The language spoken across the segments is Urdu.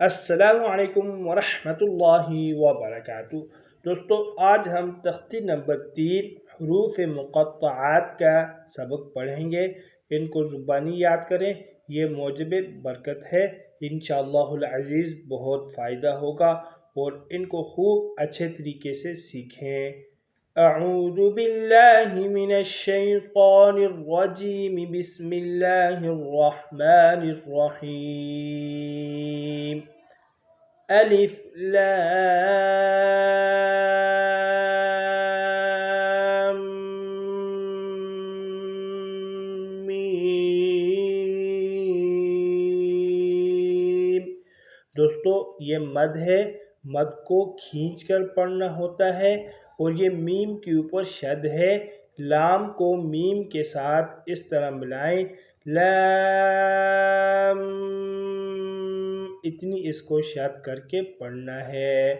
السلام علیکم ورحمۃ اللہ وبرکاتہ۔ دوستو، آج ہم تختی نمبر 3 حروف مقطعات کا سبق پڑھیں گے۔ ان کو زبانی یاد کریں، یہ موجب برکت ہے۔ انشاءاللہ العزیز بہت فائدہ ہوگا اور ان کو خوب اچھے طریقے سے سیکھیں۔ اعوذ باللہ من الشیطان الرجیم، بسم اللہ الرحمن الرحیم۔ الف لام میم۔ دوستو، یہ مد ہے، مد کو کھینچ کر پڑھنا ہوتا ہے، اور یہ میم کے اوپر شد ہے۔ لام کو میم کے ساتھ اس طرح ملائیں، لام، اتنی اس کو شد کر کے پڑھنا ہے۔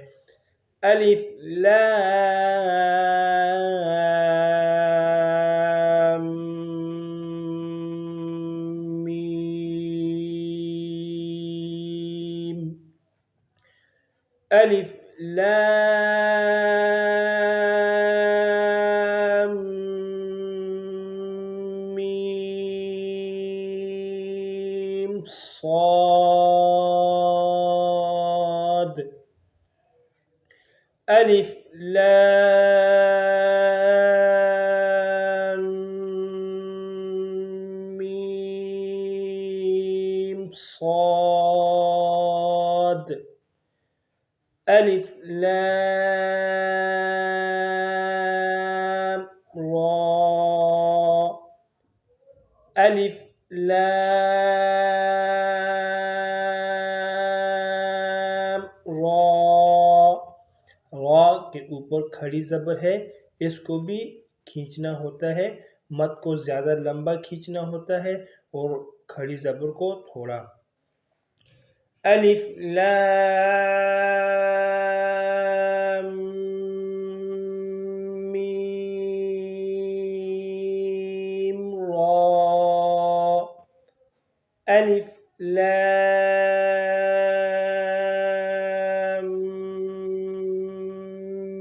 الف لام میم۔ الف لام میم صاد۔ الف لام میم صاد۔ الف لام را۔ الف لام را۔ را کے اوپر کھڑی زبر ہے، اس کو بھی کھینچنا ہوتا ہے۔ مد کو زیادہ لمبا کھینچنا ہوتا ہے اور کھڑی زبر کو تھوڑا۔ الف لام میم را۔ الف لام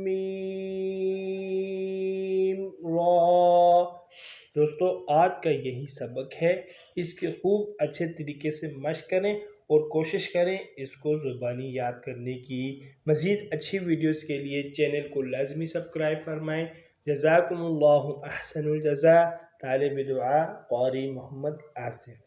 میم را۔ دوستو، آج کا یہی سبق ہے، اس کے خوب اچھے طریقے سے مشق کریں اور کوشش کریں اس کو زبانی یاد کرنے کی۔ مزید اچھی ویڈیوز کے لیے چینل کو لازمی سبسکرائب فرمائیں۔ جزاکم اللہ احسن الجزاء۔ طالب دعا قاری محمد آصف۔